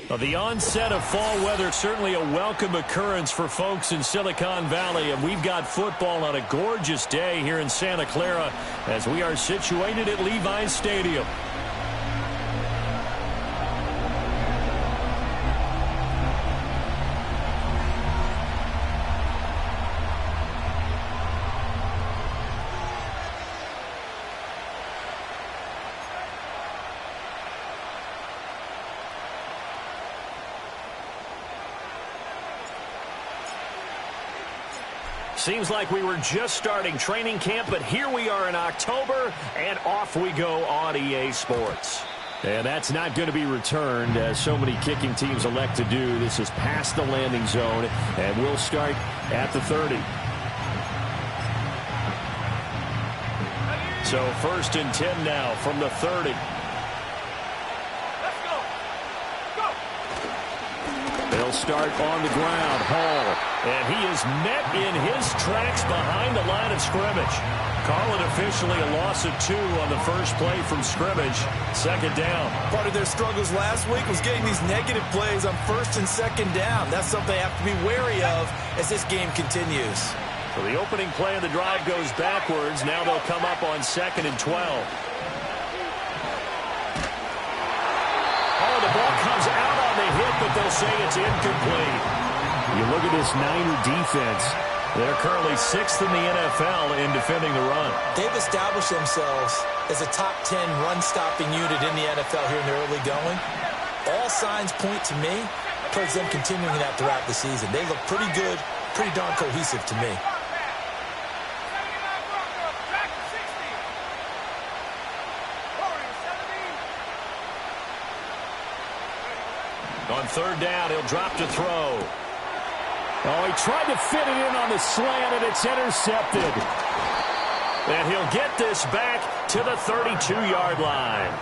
Well, the onset of fall weather, certainly a welcome occurrence for folks in Silicon Valley. And we've got football on a gorgeous day here in Santa Clara as we are situated at Levi's Stadium. Seems like we were just starting training camp, but here we are in October, and off we go on EA Sports. And that's not going to be returned, as so many kicking teams elect to do. This is past the landing zone, and we'll start at the 30. So 1st and 10 now from the 30. They'll start on the ground. Hall. And he is met in his tracks behind the line of scrimmage. Call it officially a loss of 2 on the first play from scrimmage. 2nd down. Part of their struggles last week was getting these negative plays on 1st and 2nd down. That's something they have to be wary of as this game continues. So the opening play of the drive goes backwards. Now they'll come up on 2nd and 12. Oh, the ball comes out on the hit, but they'll say it's incomplete. You look at this Niner defense. They're currently 6th in the NFL in defending the run. They've established themselves as a top 10 run-stopping unit in the NFL here in the early going. All signs point to me towards them continuing that throughout the season. They look pretty good, pretty darn cohesive to me. On 3rd down, he'll drop to throw. Oh, he tried to fit it in on the slant, and it's intercepted. And he'll get this back to the 32-yard line.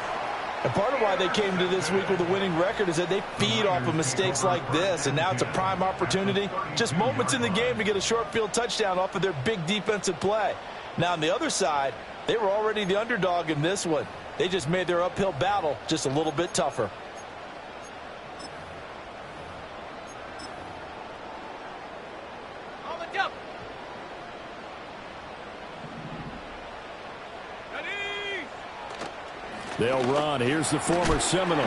And part of why they came to this week with a winning record is that they feed off of mistakes like this, and now it's a prime opportunity. Just moments in the game to get a short field touchdown off of their big defensive play. Now, on the other side, they were already the underdog in this one. They just made their uphill battle just a little bit tougher. They'll run. Here's the former Seminole.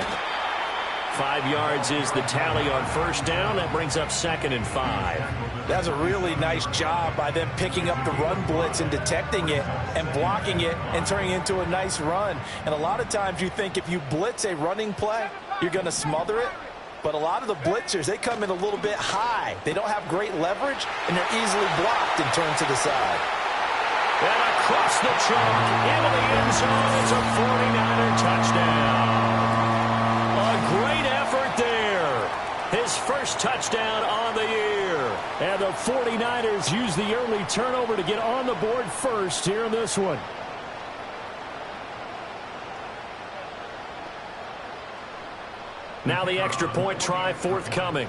5 yards is the tally on 1st down. That brings up 2nd and 5. That's a really nice job by them picking up the run blitz and detecting it and blocking it and turning it into a nice run. And a lot of times you think if you blitz a running play, you're going to smother it. But a lot of the blitzers, they come in a little bit high. They don't have great leverage, and they're easily blocked and turned to the side. And across the trunk, into the end zone, it's a 49er touchdown. A great effort there. His first touchdown on the year. And the 49ers use the early turnover to get on the board first here in this one. Now the extra point try forthcoming.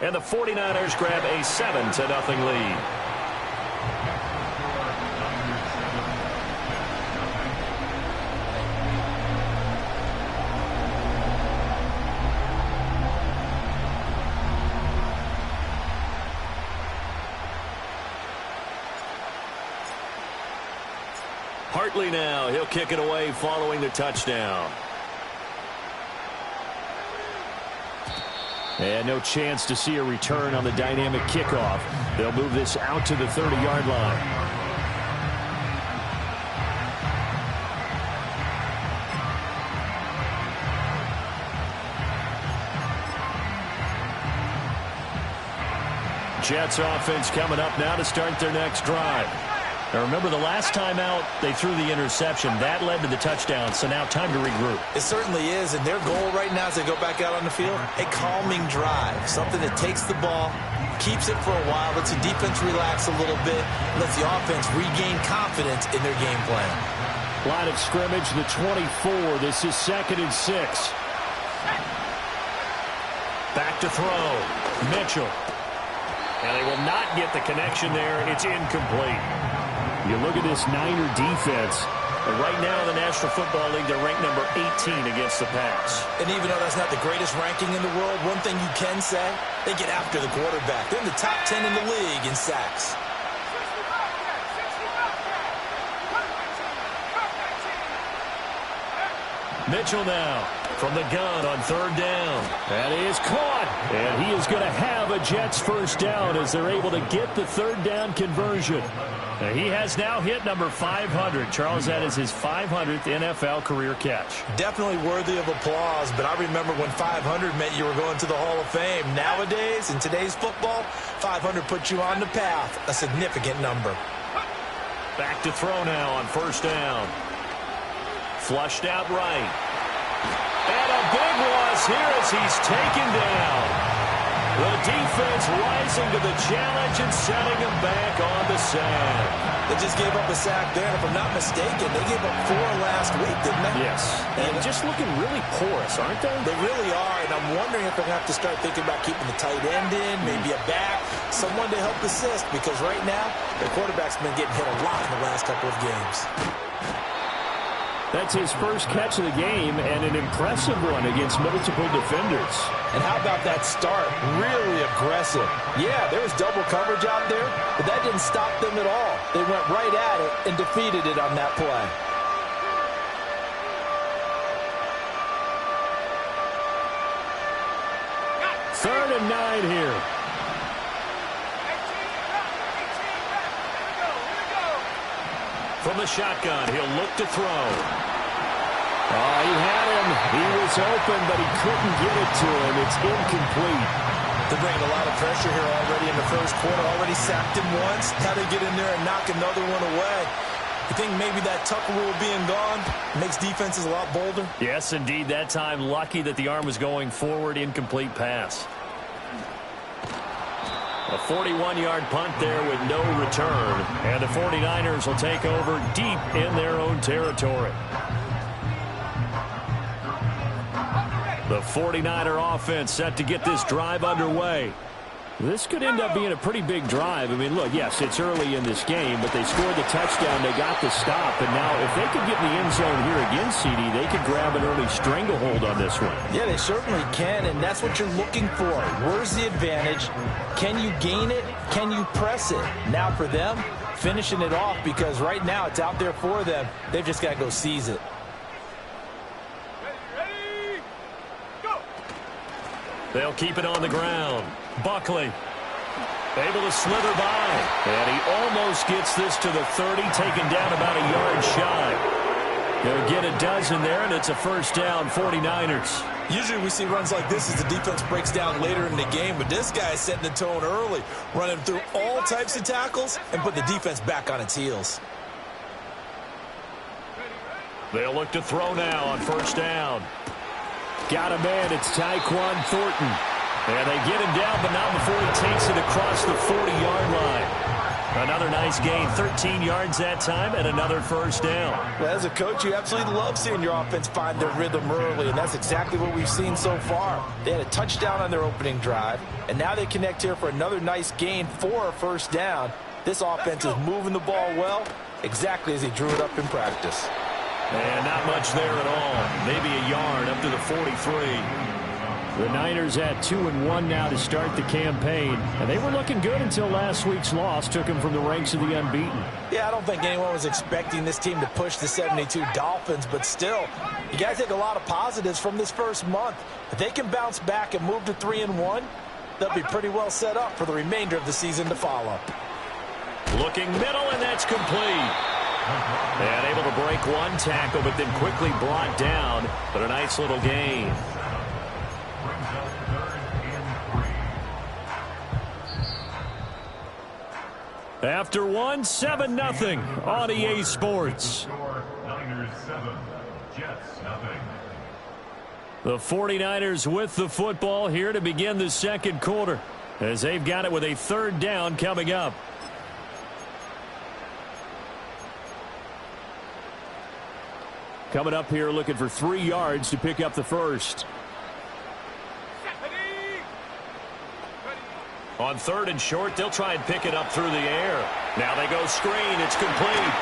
And the 49ers grab a 7-0 lead. Hartley now. He'll kick it away following the touchdown. And no chance to see a return on the dynamic kickoff. They'll move this out to the 30-yard line. Jets offense coming up now to start their next drive. Now remember, the last time out, they threw the interception. That led to the touchdown, so now time to regroup. It certainly is, and their goal right now as they go back out on the field, a calming drive, something that takes the ball, keeps it for a while, lets the defense relax a little bit, lets the offense regain confidence in their game plan. Line of scrimmage, the 24. This is 2nd and 6. Back to throw. Mitchell. And they will not get the connection there. It's incomplete. You look at this Niner defense. And right now in the National Football League, they're ranked number 18 against the pass. And even though that's not the greatest ranking in the world, one thing you can say, they get after the quarterback. They're in the top 10 in the league in sacks. Mitchell now from the gun on 3rd down. That is caught. And he is going to have a Jets first down as they're able to get the 3rd down conversion. And he has now hit number 500. Charles, that is his 500th NFL career catch. Definitely worthy of applause, but I remember when 500 meant you were going to the Hall of Fame. Nowadays, in today's football, 500 puts you on the path, a significant number. Back to throw now on 1st down. Flushed out right. And a big loss here as he's taken down. The defense rising to the challenge and setting him back on the sand. They just gave up a sack there, and if I'm not mistaken, they gave up 4 last week, didn't they? Yes. And just looking really porous, aren't they? They really are, and I'm wondering if they're going to have to start thinking about keeping the tight end in, maybe a back, someone to help assist, because right now, their quarterback's been getting hit a lot in the last couple of games. That's his first catch of the game and an impressive one against multiple defenders. And how about that start? Really aggressive. Yeah, there was double coverage out there, but that didn't stop them at all. They went right at it and defeated it on that play. Third and 9 here. From the shotgun, he'll look to throw. Oh, he had him. He was open, but he couldn't get it to him. It's incomplete. They're bringing a lot of pressure here already in the first quarter. Already sacked him once. How they get in there and knock another one away. You think maybe that Tucker rule being gone makes defenses a lot bolder? Yes, indeed. That time, lucky that the arm was going forward. Incomplete pass. A 41-yard punt there with no return. And the 49ers will take over deep in their own territory. The 49er offense set to get this drive underway. This could end up being a pretty big drive. I mean, look, yes, it's early in this game, but they scored the touchdown. They got the stop. And now if they could get in the end zone here again, CD, they could grab an early stranglehold on this one. Yeah, they certainly can, and that's what you're looking for. Where's the advantage? Can you gain it? Can you press it? Now for them, finishing it off, because right now it's out there for them. They've just got to go seize it. They'll keep it on the ground. Buckley able to slither by. And he almost gets this to the 30, taken down about a yard shy. They'll get a dozen there, and it's a first down, 49ers. Usually we see runs like this as the defense breaks down later in the game, but this guy is setting the tone early, running through all types of tackles and put the defense back on its heels. They'll look to throw now on first down. Got a man. It's Tyquan Thornton. And they get him down, but not before he takes it across the 40-yard line. Another nice gain, 13 yards that time, and another first down. Well, as a coach, you absolutely love seeing your offense find their rhythm early, and that's exactly what we've seen so far. They had a touchdown on their opening drive, and now they connect here for another nice gain for a first down. This offense is moving the ball well, exactly as he drew it up in practice. And not much there at all. Maybe a yard up to the 43. The Niners at 2-1 now to start the campaign. And they were looking good until last week's loss took them from the ranks of the unbeaten. Yeah, I don't think anyone was expecting this team to push the 72 Dolphins, but still, you got to take a lot of positives from this first month. If they can bounce back and move to 3-1, they'll be pretty well set up for the remainder of the season to follow. Looking middle, and that's complete. And able to break one tackle, but then quickly brought down. But a nice little gain. After one, 7-0 on EA Sports. Niners 7, Jets 0. The 49ers with the football here to begin the second quarter, as they've got it with a third down coming up. Coming up here looking for 3 yards to pick up the first. On 3rd and short, they'll try and pick it up through the air. Now they go screen. It's complete.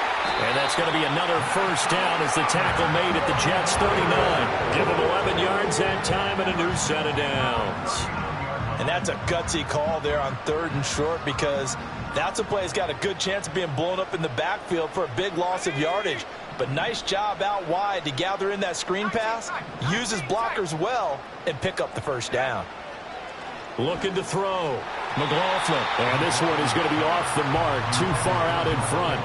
And that's going to be another first down as the tackle made at the Jets' 39. Give them 11 yards that time and a new set of downs. And that's a gutsy call there on 3rd and short, because that's a play that's got a good chance of being blown up in the backfield for a big loss of yardage. But nice job out wide to gather in that screen pass, use his blockers well, and pick up the first down. Looking to throw. McLaughlin. And this one is going to be off the mark, too far out in front.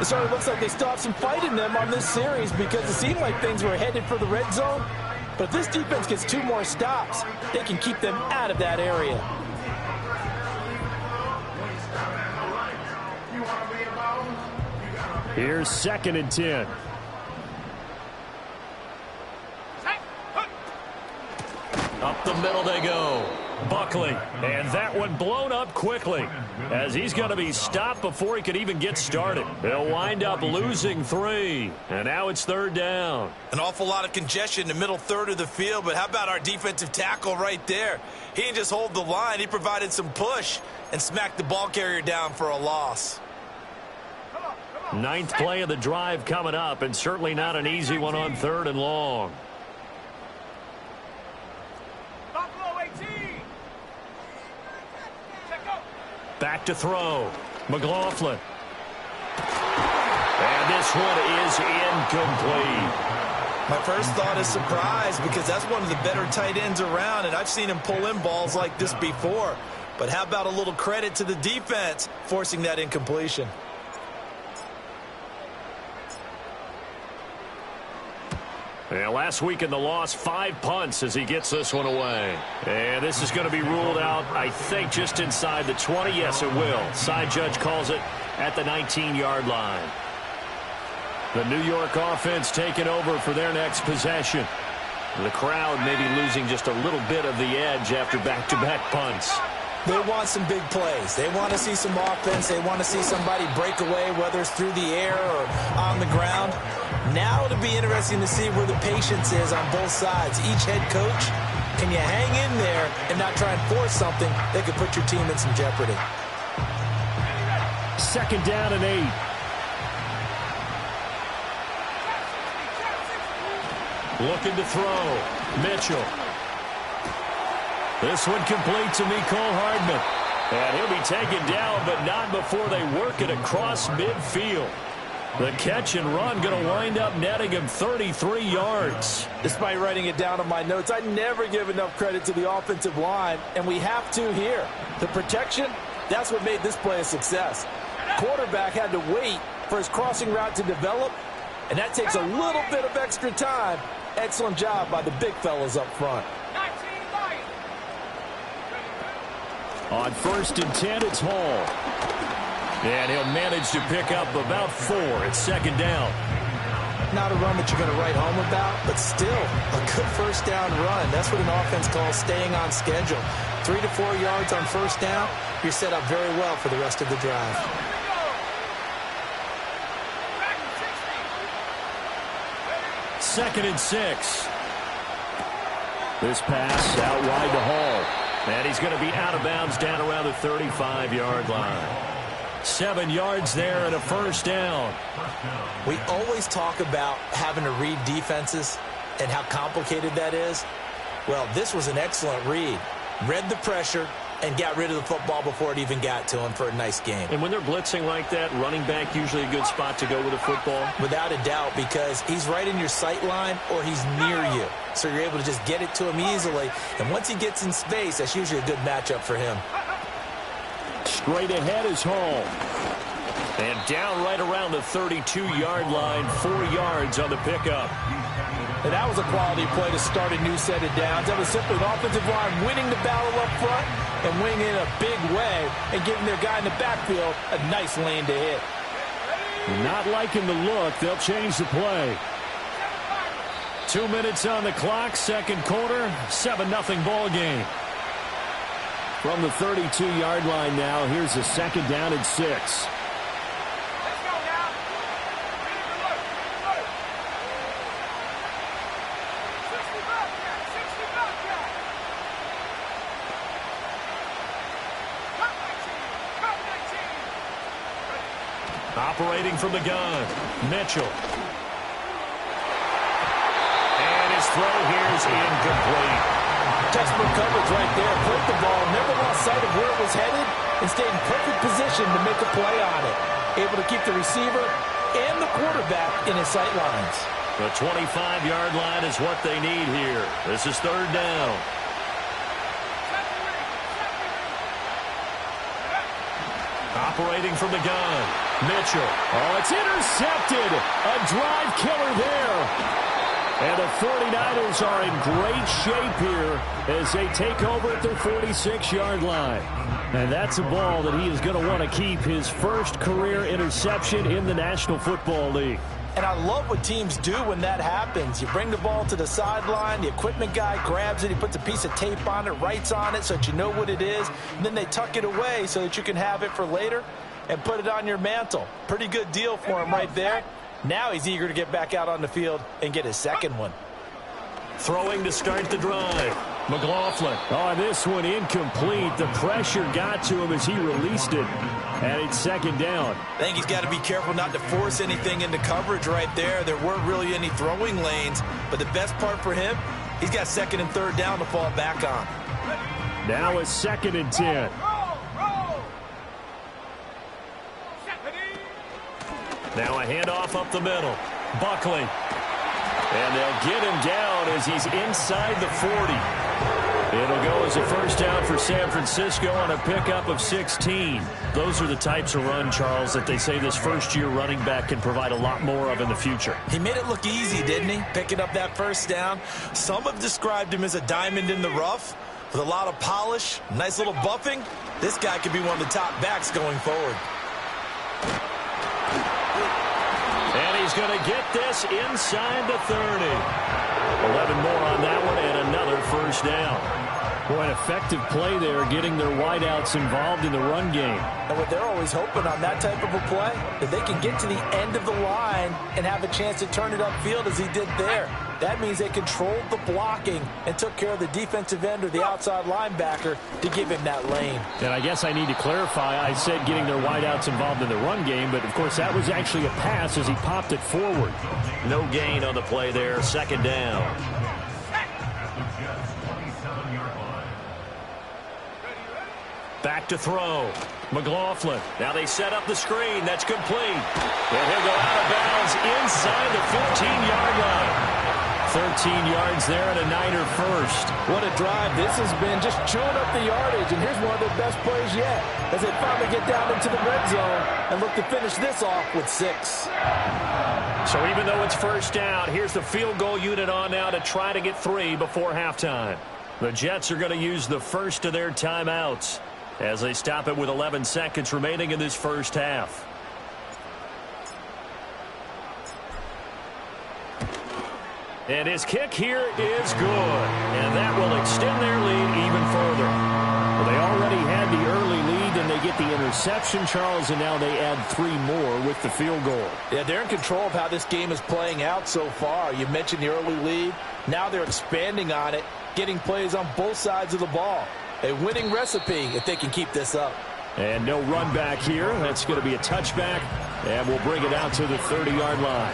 It sort of looks like they still have some fight in them on this series, because it seemed like things were headed for the red zone. But if this defense gets 2 more stops, they can keep them out of that area. Here's 2nd and 10. Up the middle they go. Buckley, and that one blown up quickly, as he's going to be stopped before he could even get started. He'll wind up losing 3, and now it's 3rd down. An awful lot of congestion in the middle third of the field, but how about our defensive tackle right there? He didn't just hold the line, he provided some push and smacked the ball carrier down for a loss. 9th play of the drive coming up, and certainly not an easy one on 3rd and long. Back to throw. McLaughlin. And this one is incomplete. My first thought is surprise, because that's one of the better tight ends around, and I've seen him pull in balls like this before. But how about a little credit to the defense forcing that incompletion? Yeah, last week in the loss, 5 punts as he gets this one away. And this is going to be ruled out, I think, just inside the 20. Yes, it will. Side judge calls it at the 19-yard line. The New York offense taking over for their next possession. The crowd maybe losing just a little bit of the edge after back-to-back punts. They want some big plays. They want to see some offense. They want to see somebody break away, whether it's through the air or on the ground. Now it'll be interesting to see where the patience is on both sides. Each head coach, can you hang in there and not try and force something that could put your team in some jeopardy? 2nd down and 8. Looking to throw. Mitchell. This one complete to Mecole Hardman. And he'll be taken down, but not before they work it across midfield. The catch and run going to wind up netting him 33 yards. Despite writing it down on my notes, I never give enough credit to the offensive line, and we have to here. The protection, that's what made this play a success. Quarterback had to wait for his crossing route to develop, and that takes a little bit of extra time. Excellent job by the big fellas up front. On 1st and 10, it's Hall. And he'll manage to pick up about 4 at 2nd down. Not a run that you're going to write home about, but still a good first down run. That's what an offense calls staying on schedule. 3 to 4 yards on first down, you're set up very well for the rest of the drive. Second and 6. This pass out wide to Hall. And he's going to be out of bounds down around the 35-yard line. 7 yards there and a first down. We always talk about having to read defenses and how complicated that is. Well, this was an excellent read. Read the pressure and got rid of the football before it even got to him for a nice game. And when they're blitzing like that, running back usually a good spot to go with a football? Without a doubt, because he's right in your sight line or he's near you. So you're able to just get it to him easily. And once he gets in space, that's usually a good matchup for him. Straight ahead is Hall. And down right around the 32-yard line, 4 yards on the pickup. And that was a quality play to start a new set of downs. That was simply an offensive line winning the battle up front and winning in a big way and giving their guy in the backfield a nice lane to hit. Not liking the look. They'll change the play. 2 minutes on the clock, second quarter, 7-0 ball game. From the 32-yard line now, here's a second down and 6. Operating from the gun, Mitchell. And his throw here is incomplete. Textbook coverage right there. Played the ball, never lost sight of where it was headed, and stayed in perfect position to make a play on it. Able to keep the receiver and the quarterback in his sight lines. The 25-yard line is what they need here. This is third down. Operating from the gun, Mitchell. Oh, it's intercepted. A drive killer there. And the 49ers are in great shape here as they take over at their 46-yard line. And that's a ball that he is going to want to keep, his first career interception in the National Football League. And I love what teams do when that happens. You bring the ball to the sideline, the equipment guy grabs it, he puts a piece of tape on it, writes on it so that you know what it is, and then they tuck it away so that you can have it for later and put it on your mantle. Pretty good deal for him right there. Now he's eager to get back out on the field and get his second one. Throwing to start the drive. McLaughlin. Oh, this one incomplete. The pressure got to him as he released it. And it's second down. I think he's got to be careful not to force anything into coverage right there. There weren't really any throwing lanes. But the best part for him, he's got second and third down to fall back on. Now it's second and 10. Now a handoff up the middle. Buckley. And they'll get him down as he's inside the 40. It'll go as a first down for San Francisco on a pickup of 16. Those are the types of run, Charles, that they say this first-year running back can provide a lot more of in the future. He made it look easy, didn't he? Picking up that first down. Some have described him as a diamond in the rough with a lot of polish, nice little buffing. This guy could be one of the top backs going forward. And he's going to get this inside the 30. 11 more on that one and another first down. Boy, an effective play there, getting their wideouts involved in the run game. And what they're always hoping on that type of a play, that they can get to the end of the line and have a chance to turn it upfield as he did there. That means they controlled the blocking and took care of the defensive end or the outside linebacker to give him that lane. And I guess I need to clarify, I said getting their wideouts involved in the run game, but of course that was actually a pass as he popped it forward. No gain on the play there, second down. Back to throw. McLaughlin. Now they set up the screen. That's complete. And he'll go out of bounds inside the 15-yard line. 13 yards there and a Niner first. What a drive this has been, just chewing up the yardage. And here's one of their best plays yet as they finally get down into the red zone and look to finish this off with 6. So even though it's first down, here's the field goal unit on now to try to get 3 before halftime. The Jets are going to use the first of their timeouts as they stop it with 11 seconds remaining in this first half. And his kick here is good. And that will extend their lead even further. Well, they already had the early lead, and they get the interception, Charles, and now they add 3 more with the field goal. Yeah, they're in control of how this game is playing out so far. You mentioned the early lead. Now they're expanding on it, getting plays on both sides of the ball. A winning recipe if they can keep this up. And no run back here. That's going to be a touchback, and we'll bring it out to the 30-yard line.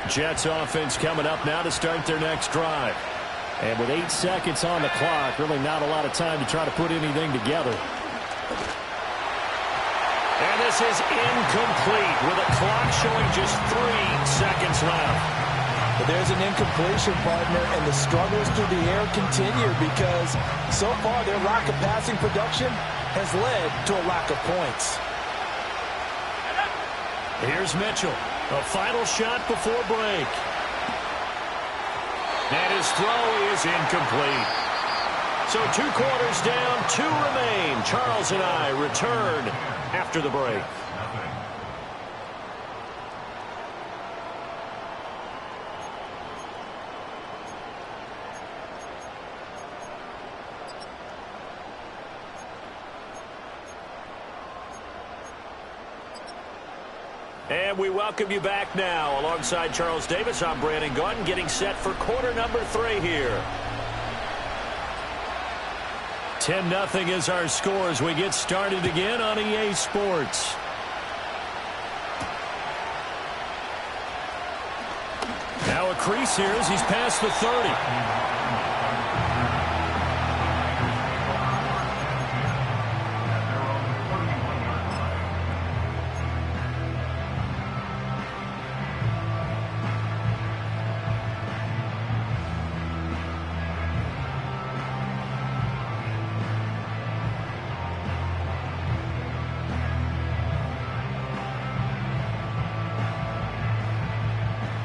Jets offense coming up now to start their next drive. And with 8 seconds on the clock, really not a lot of time to try to put anything together. And this is incomplete with a clock showing just 3 seconds left. But there's an incompletion, partner, and the struggles through the air continue because so far their lack of passing production has led to a lack of points. Here's Mitchell. A final shot before break. And his throw is incomplete. So 2 quarters down, 2 remain. Charles and I return after the break. And we welcome you back now. Alongside Charles Davis, I'm Brandon Gaudin, getting set for quarter number 3 here. 10-0 is our score as we get started again on EA Sports. Now a crease here as he's past the 30.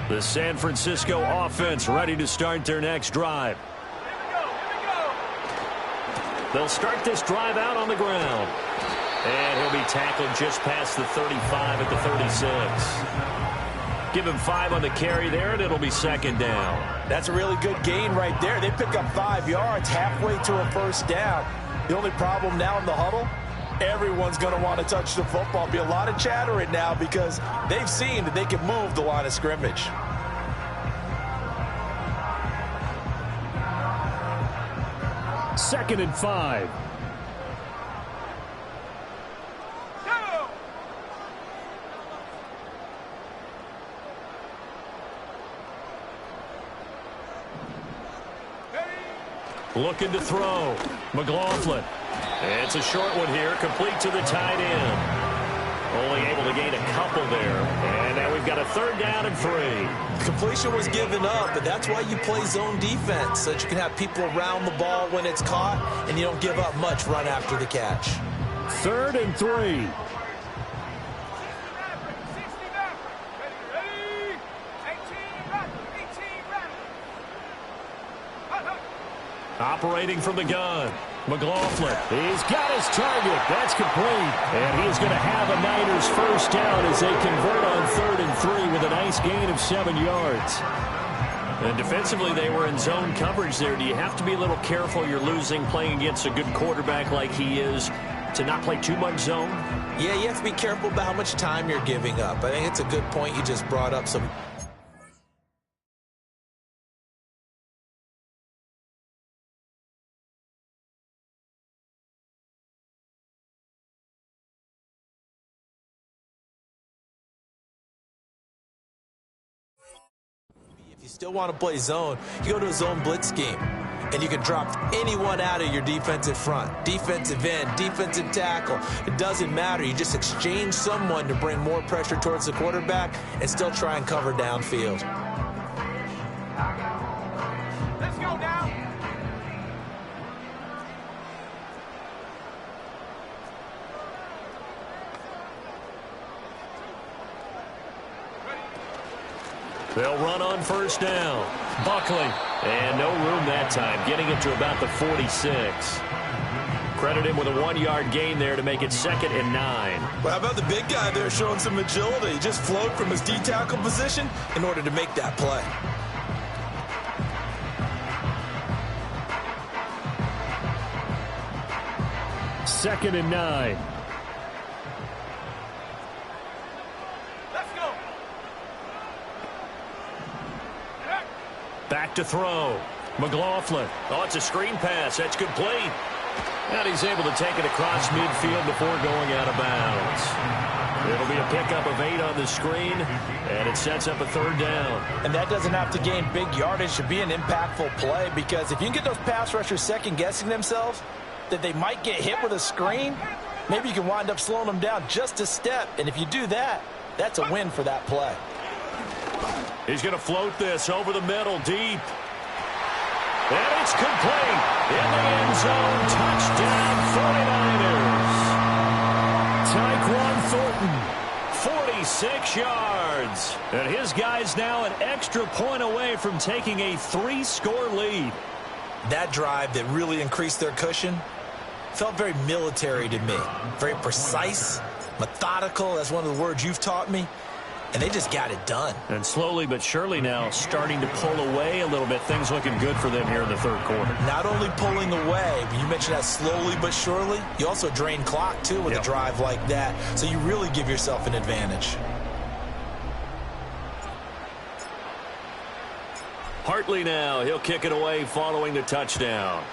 The San Francisco offense ready to start their next drive. They'll start this drive out on the ground. And he'll be tackled just past the 35 at the 36. Give him 5 on the carry there, and it'll be second down. That's a really good gain right there. They pick up 5 yards halfway to a first down. The only problem now in the huddle, everyone's going to want to touch the football. Be a lot of chattering now because they've seen that they can move the line of scrimmage. Second and 5. Looking to throw. McLaughlin. It's a short one here, complete to the tight end. Only able to gain a couple there. And now we've got a third down and 3. Completion was given up, but that's why you play zone defense, so that you can have people around the ball when it's caught, and you don't give up much run after the catch. Third and 3. Operating from the gun. McLaughlin, he's got his target. That's complete. And he's going to have a Niners first down as they convert on 3rd and 3 with a nice gain of 7 yards. And defensively, they were in zone coverage there. Do you have to be a little careful? You're losing playing against a good quarterback like he is to not play too much zone? Yeah, you have to be careful about how much time you're giving up. I think it's a good point you just brought up. If you still want to play zone, you go to a zone blitz scheme, and you can drop anyone out of your defensive front, defensive end, defensive tackle. It doesn't matter. You just exchange someone to bring more pressure towards the quarterback and still try and cover downfield. Let's go now. They'll run on first down. Buckley. And no room that time, getting it to about the 46. Credit him with a 1-yard gain there to make it 2nd and 9. Well, how about the big guy there showing some agility? He just flowed from his D-tackle position in order to make that play. Second and 9. Back to throw. McLaughlin. Oh, it's a screen pass. That's complete. And he's able to take it across midfield before going out of bounds. It'll be a pickup of 8 on the screen, and it sets up a 3rd down. And that doesn't have to gain big yardage to be an impactful play, because if you can get those pass rushers second-guessing themselves that they might get hit with a screen, maybe you can wind up slowing them down just a step. And if you do that, that's a win for that play. He's going to float this over the middle, deep. And it's complete. In the end zone, touchdown 49ers. Tyquan Thornton, 46 yards. And his guys now an extra point away from taking a 3-score lead. That drive that really increased their cushion felt very military to me. Very precise, methodical. That's one of the words you've taught me. And they just got it done. And slowly but surely now starting to pull away a little bit. Things looking good for them here in the third quarter. Not only pulling away, but you mentioned that slowly but surely. You also drain clock, too, with a drive like that. So you really give yourself an advantage. Hartley now. He'll kick it away following the touchdown.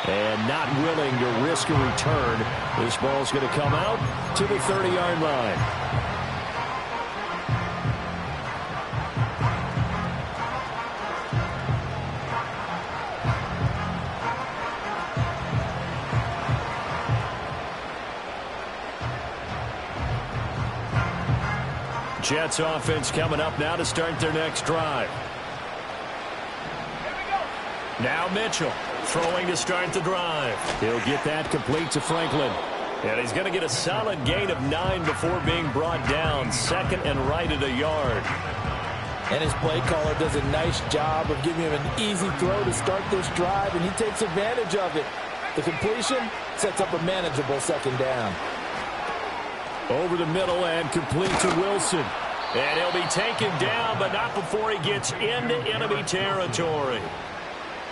And not willing to risk a return. This ball's going to come out to the 30-yard line. Jets offense coming up now to start their next drive. Now Mitchell throwing to start the drive. He'll get that complete to Franklin. And he's going to get a solid gain of 9 before being brought down. Second and right at a yard. And his play caller does a nice job of giving him an easy throw to start this drive, and he takes advantage of it. The completion sets up a manageable second down. Over the middle and complete to Wilson. And he'll be taken down, but not before he gets into enemy territory.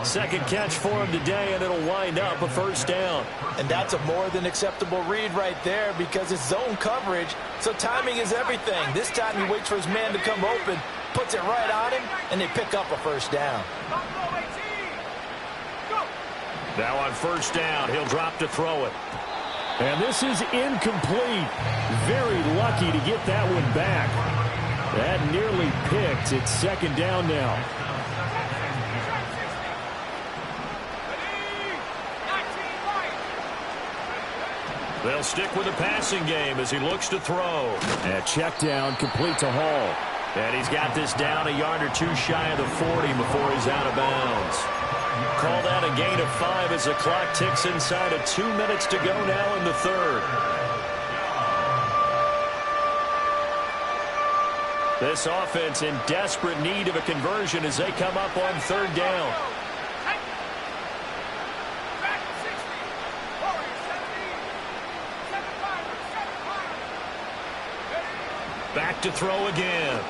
Second catch for him today, and it'll wind up a first down. And that's a more than acceptable read right there because it's zone coverage, so timing is everything. This time he waits for his man to come open, puts it right on him, and they pick up a first down. Now on first down, he'll drop to throw it. And this is incomplete. Very lucky to get that one back. That nearly picked. It's second down now. They'll stick with the passing game as he looks to throw. And check down complete to Hall. And he's got this down a yard or two shy of the 40 before he's out of bounds. Call that a gain of 5 as the clock ticks inside of 2 minutes to go now in the third. This offense in desperate need of a conversion as they come up on third down. Back to throw again.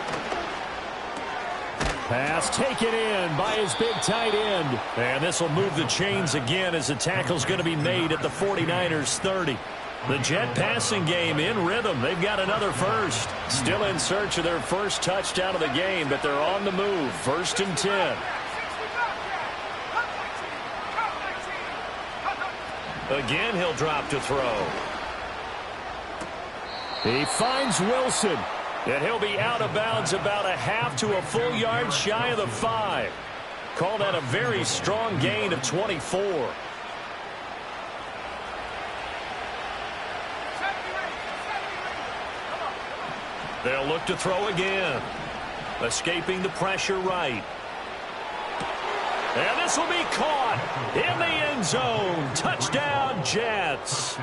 Pass taken in by his big tight end. And this will move the chains again as the tackle's going to be made at the 49ers 30. The Jet passing game in rhythm. They've got another first. Still in search of their first touchdown of the game, but they're on the move. First and 10. Again, he'll drop to throw. He finds Wilson. And he'll be out of bounds about a half to a full yard shy of the 5. Call that a very strong gain of 24. They'll look to throw again. Escaping the pressure right. And this will be caught in the end zone. Touchdown, Jets.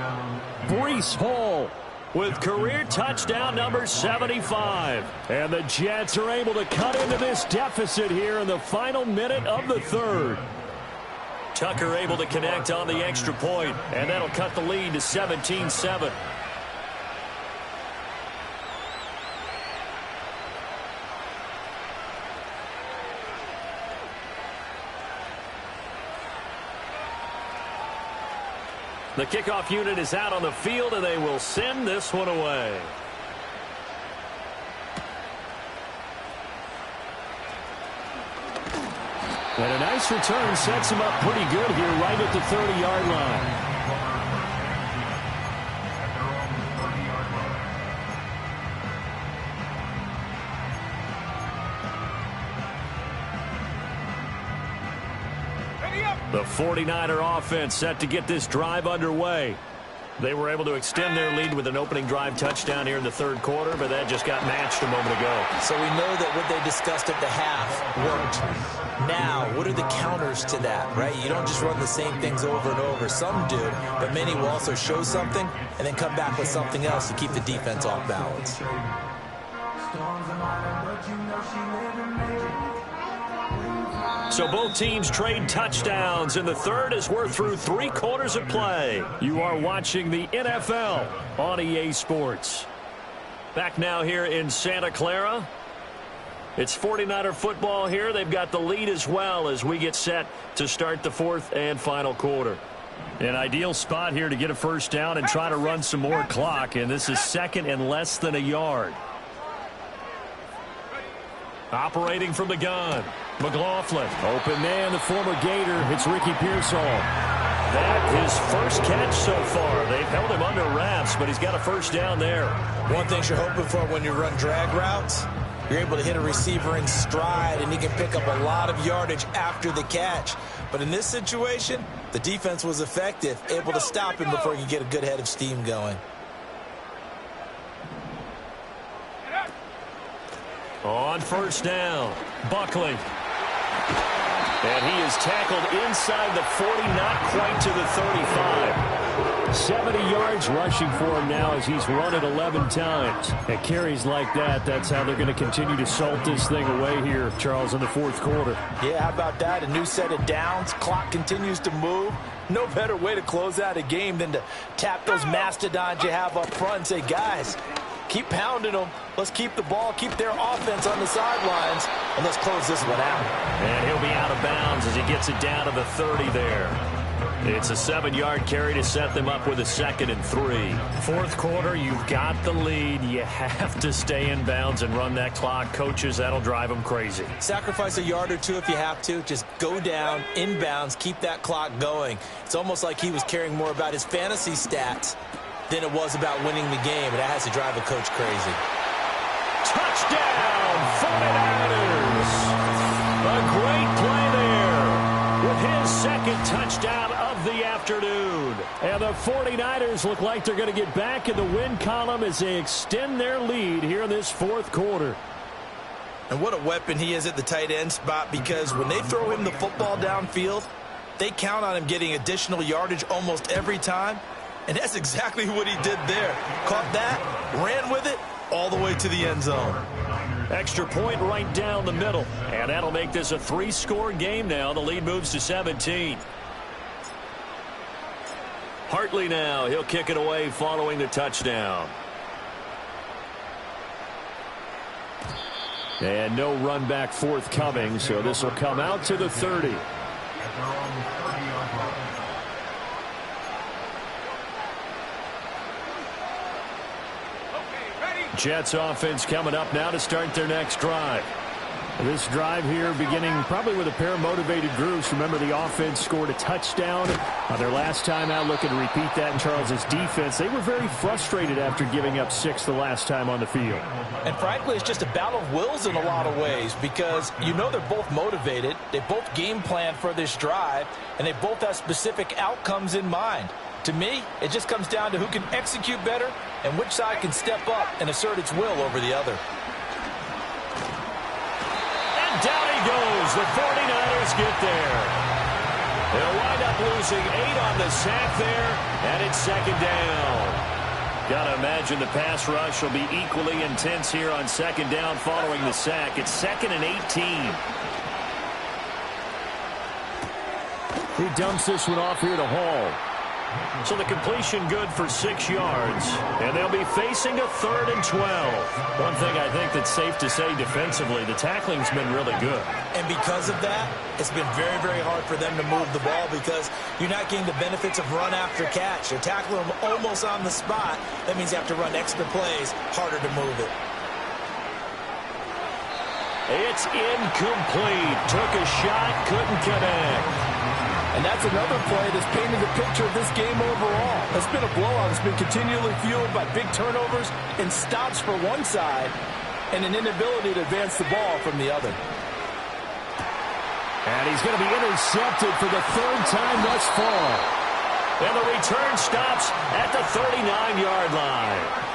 Breece Hall with career touchdown number 75. And the Jets are able to cut into this deficit here in the final minute of the third. Tucker able to connect on the extra point, and that'll cut the lead to 17-7. The kickoff unit is out on the field, and they will send this one away. And a nice return sets him up pretty good here right at the 30-yard line. The 49er offense set to get this drive underway. They were able to extend their lead with an opening drive touchdown here in the third quarter, but that just got matched a moment ago. So we know that what they discussed at the half worked. Now, what are the counters to that, right? You don't just run the same things over and over. Some do, but many will also show something and then come back with something else to keep the defense off balance. So both teams trade touchdowns in the third as we're through 3 quarters of play. You are watching the NFL on EA Sports. Back now here in Santa Clara. It's 49er football here. They've got the lead as well as we get set to start the fourth and final quarter. An ideal spot here to get a first down and try to run some more clock, and this is second and less than a yard. Operating from the gun, McLaughlin. Open man, the former Gator. It's Ricky Pearsall. That his first catch so far. They've held him under wraps, but he's got a first down there. One thing you're hoping for when you run drag routes, you're able to hit a receiver in stride, and he can pick up a lot of yardage after the catch. But in this situation, the defense was effective, able to stop him before he could get a good head of steam going. On first down, Buckley. And he is tackled inside the 40, not quite to the 35. 70 yards rushing for him now as he's run it 11 times. At carries like that, that's how they're going to continue to salt this thing away here, Charles, in the fourth quarter. Yeah, how about that? A new set of downs. Clock continues to move. No better way to close out a game than to tap those mastodons you have up front and say, guys, keep pounding them. Let's keep the ball, keep their offense on the sidelines, and let's close this one out. And he'll be out of bounds as he gets it down to the 30 there. It's a 7-yard carry to set them up with a 2nd and 3. Fourth quarter, you've got the lead. You have to stay in bounds and run that clock. Coaches, that'll drive them crazy. Sacrifice a yard or two if you have to. Just go down, in bounds, keep that clock going. It's almost like he was caring more about his fantasy stats than it was about winning the game, and that has to drive a coach crazy. Touchdown, 49ers! A great play there with his second touchdown of the afternoon. And the 49ers look like they're going to get back in the win column as they extend their lead here in this fourth quarter. And what a weapon he is at the tight end spot, because when they throw him the football downfield, they count on him getting additional yardage almost every time. And that's exactly what he did there. Caught that, ran with it, all the way to the end zone. Extra point right down the middle. And that'll make this a 3-score game now. The lead moves to 17. Hartley now. He'll kick it away following the touchdown. And no run back forthcoming, so this will come out to the 30. Jets offense coming up now to start their next drive. This drive here beginning probably with a pair of motivated groups. Remember, the offense scored a touchdown their last time out, looking to repeat that in Charles's defense. They were very frustrated after giving up 6 the last time on the field. And frankly, it's just a battle of wills in a lot of ways, because you know they're both motivated. They both game plan for this drive, and they both have specific outcomes in mind. To me, it just comes down to who can execute better and which side can step up and assert its will over the other. And down he goes. The 49ers get there. They'll wind up losing 8 on the sack there, and it's second down. Got to imagine the pass rush will be equally intense here on second down following the sack. It's 2nd and 18. He dumps this one off here to Hall. So the completion good for 6 yards, and they'll be facing a 3rd and 12. One thing I think that's safe to say defensively, the tackling's been really good. And because of that, it's been very, very hard for them to move the ball, because you're not getting the benefits of run after catch. They're tackling them almost on the spot. That means you have to run extra plays, harder to move it. It's incomplete. Took a shot, couldn't connect. And that's another play that's painted the picture of this game overall. It's been a blowout. It's been continually fueled by big turnovers and stops for one side and an inability to advance the ball from the other. And he's going to be intercepted for the 3rd time thus far. And the return stops at the 39-yard line.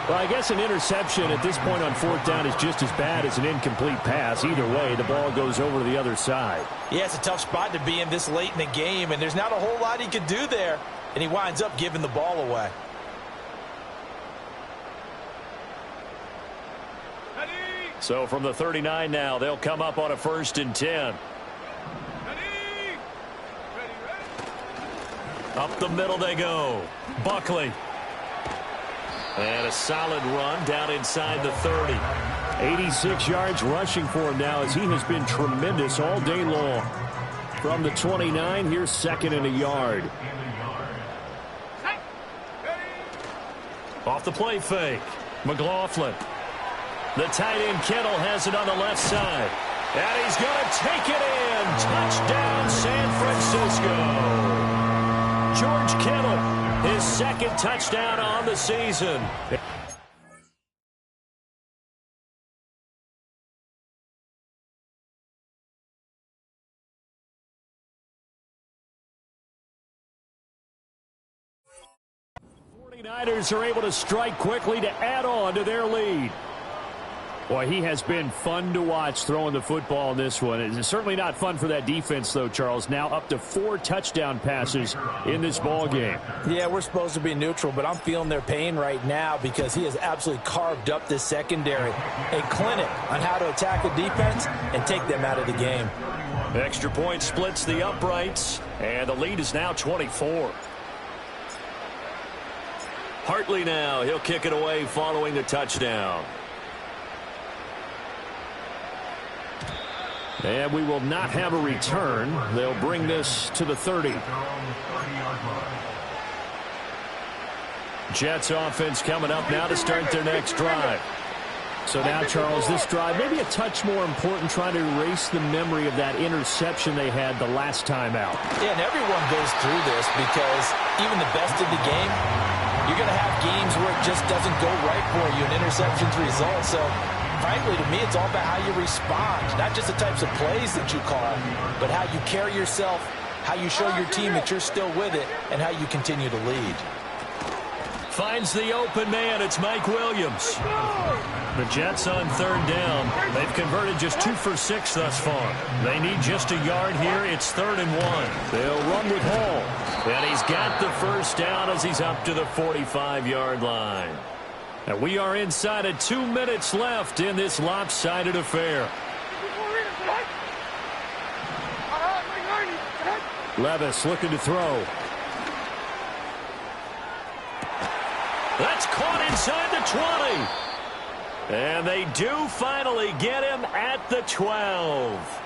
Well, I guess an interception at this point on fourth down is just as bad as an incomplete pass. Either way, the ball goes over to the other side. Yeah, it's a tough spot to be in this late in the game, and there's not a whole lot he could do there, and he winds up giving the ball away. So from the 39 now, they'll come up on a 1st and 10. Up the middle they go. Buckley. And a solid run down inside the 30. 86 yards rushing for him now as he has been tremendous all day long. From the 29, here's 2nd and a yard. Off the play fake. McLaughlin. The tight end Kittle has it on the left side. And he's going to take it in. Touchdown, San Francisco. George Kittle. His 2nd touchdown on the season. The 49ers are able to strike quickly to add on to their lead. Boy, he has been fun to watch throwing the football in this one. It's certainly not fun for that defense, though, Charles. Now up to 4 touchdown passes in this ball game. Yeah, we're supposed to be neutral, but I'm feeling their pain right now because he has absolutely carved up this secondary. A clinic on how to attack a defense and take them out of the game. Extra point splits the uprights, and the lead is now 24. Hartley now. He'll kick it away following the touchdown. And we will not have a return. They'll bring this to the 30. Jets offense coming up now to start their next drive. So now, Charles, this drive maybe a touch more important, trying to erase the memory of that interception they had the last time out. Yeah, and everyone goes through this because even the best of the game, you're going to have games where it just doesn't go right for you, and interceptions result. So frankly, to me, it's all about how you respond, not just the types of plays that you call, but how you carry yourself, how you show your team that you're still with it, and how you continue to lead. Finds the open man. It's Mike Williams. The Jets on 3rd down. They've converted just 2 for 6 thus far. They need just a yard here. It's 3rd and 1. They'll run with Hall. And he's got the first down as he's up to the 45-yard line. And we are inside of 2 minutes left in this lopsided affair. Levis looking to throw. That's caught inside the 20. And they do finally get him at the 12.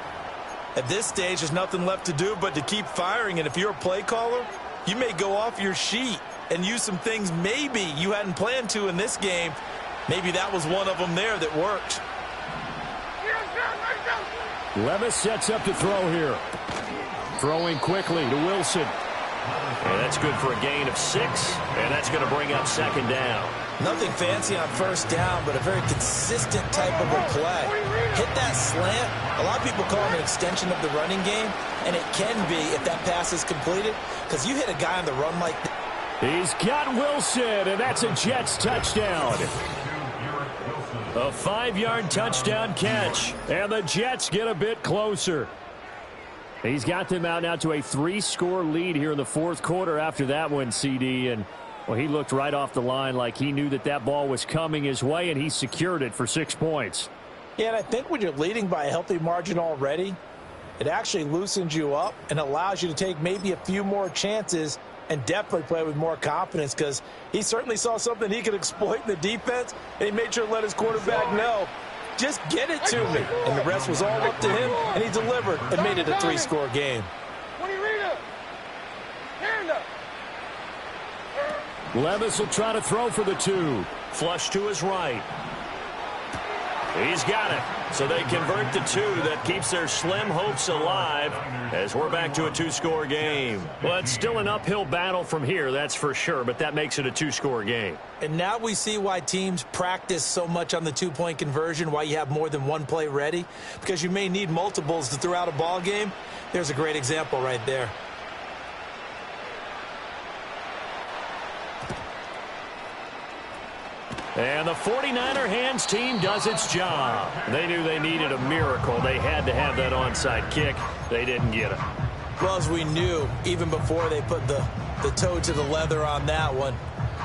At this stage, there's nothing left to do but to keep firing. And if you're a play caller, you may go off your sheet and use some things maybe you hadn't planned to in this game. Maybe that was one of them there that worked. Levis sets up to throw here. Throwing quickly to Wilson. And that's good for a gain of 6. And that's going to bring up 2nd down. Nothing fancy on 1st down, but a very consistent type of a play. Hit that slant. A lot of people call it an extension of the running game, and it can be if that pass is completed, because you hit a guy on the run like that. He's got Wilson, and that's a Jets touchdown. A 5-yard touchdown catch, and the Jets get a bit closer. He's got them out now to a 3-score lead here in the 4th quarter after that one, CD, and well, he looked right off the line like he knew that that ball was coming his way, and he secured it for 6 points. Yeah, and I think when you're leading by a healthy margin already, it actually loosens you up and allows you to take maybe a few more chances and definitely play with more confidence, because he certainly saw something he could exploit in the defense, and he made sure to let his quarterback know, just get it to me. And the rest was all up to him, and he delivered and made it a 3-score game. Levis will try to throw for the 2. Flush to his right. He's got it. So they convert the 2. That keeps their slim hopes alive as we're back to a 2-score game. Well, it's still an uphill battle from here, that's for sure, but that makes it a 2-score game. And now we see why teams practice so much on the 2-point conversion, why you have more than one play ready, because you may need multiples to throw out a ball game. There's a great example right there. And the 49er hands team does its job. They knew they needed a miracle. They had to have that onside kick. They didn't get it. Well, as we knew, even before they put the toe to the leather on that one,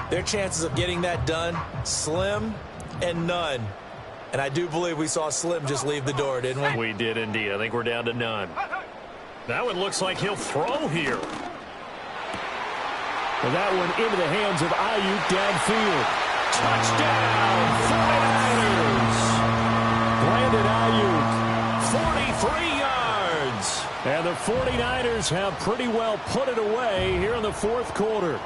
their chances of getting that done, slim and none. And I do believe we saw Slim just leave the door, didn't we? We did indeed. I think we're down to none. That one looks like he'll throw here. And that one into the hands of Ayuk downfield. Touchdown, 49ers. Brandon Ayuk, 43 yards. And the 49ers have pretty well put it away here in the fourth quarter.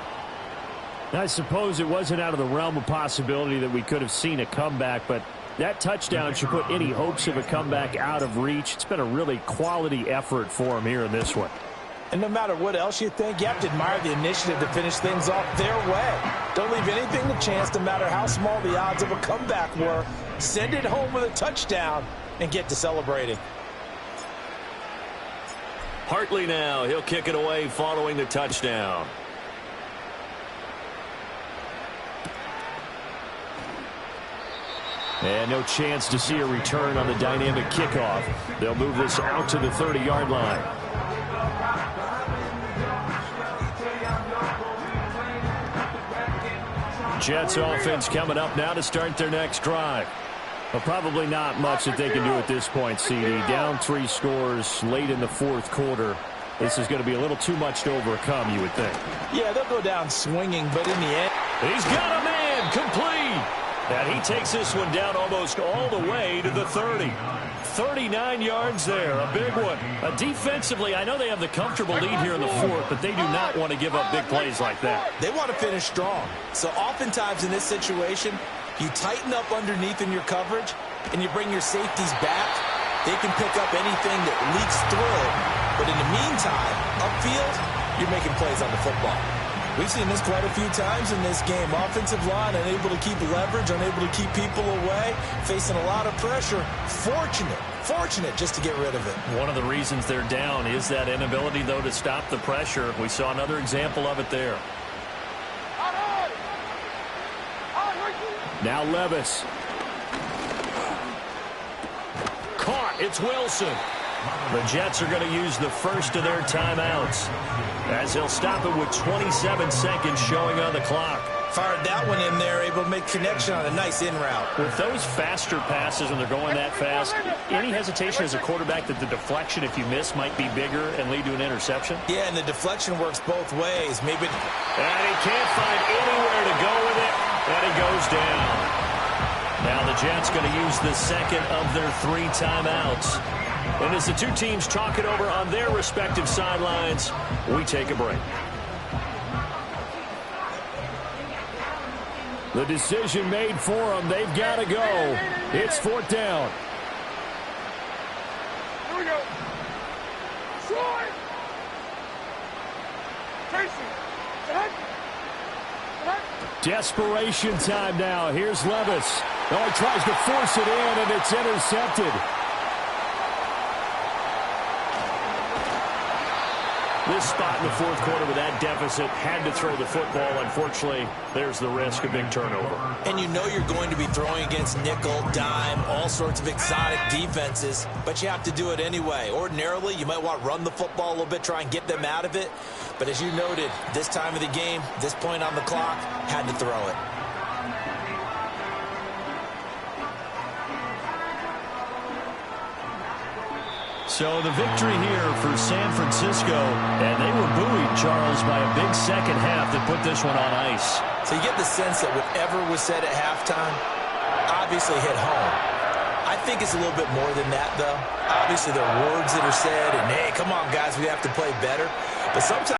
I suppose it wasn't out of the realm of possibility that we could have seen a comeback, but that touchdown should put any hopes of a comeback out of reach. It's been a really quality effort for him here in this one. And no matter what else you think, you have to admire the initiative to finish things off their way. Don't leave anything to chance, no matter how small the odds of a comeback were. Send it home with a touchdown and get to celebrating. Hartley now. He'll kick it away following the touchdown. And no chance to see a return on the dynamic kickoff. They'll move this out to the 30-yard line. Jets offense coming up now to start their next drive. But probably not much that they can do at this point, CD. Down 3 scores late in the fourth quarter. This is going to be a little too much to overcome, you would think. Yeah, they'll go down swinging, but in the end, he's got a man complete. And he takes this one down almost all the way to the 30. 39 yards there, a big one. Defensively, I know they have the comfortable lead here in the fourth, but they do not want to give up big plays like that. They want to finish strong. So oftentimes in this situation, you tighten up underneath in your coverage, and you bring your safeties back. They can pick up anything that leaks through. But in the meantime, upfield, you're making plays on the football. We've seen this quite a few times in this game. Offensive line unable to keep leverage, unable to keep people away, facing a lot of pressure. Fortunate just to get rid of it. One of the reasons they're down is that inability, though, to stop the pressure. We saw another example of it there. Now Levis. Caught. It's Wilson. The Jets are going to use the first of their timeouts, as they'll stop it with 27 seconds showing on the clock. Fired that one in there, able to make connection on a nice in route. With those faster passes when they're going that fast, any hesitation as a quarterback that the deflection, if you miss, might be bigger and lead to an interception? Yeah, and the deflection works both ways. Maybe. And he can't find anywhere to go with it, and he goes down. Now the Jets going to use the second of their 3 timeouts. And as the two teams talk it over on their respective sidelines, we take a break. The decision made for them. They've got to go. It's 4th down. Here we go. Short. Tracy. Desperation time now. Here's Levis. Oh, he tries to force it in, and it's intercepted. This spot in the fourth quarter with that deficit, had to throw the football. Unfortunately, there's the risk of big turnover. And you know you're going to be throwing against nickel, dime, all sorts of exotic defenses, but you have to do it anyway. Ordinarily, you might want to run the football a little bit, try and get them out of it. But as you noted, this time of the game, this point on the clock, had to throw it. So the victory here for San Francisco, and they were buoyed, Charles, by a big second half that put this one on ice. So you get the sense that whatever was said at halftime obviously hit home. I think it's a little bit more than that, though. Obviously, there are words that are said, and, hey, come on, guys, we have to play better. But sometimes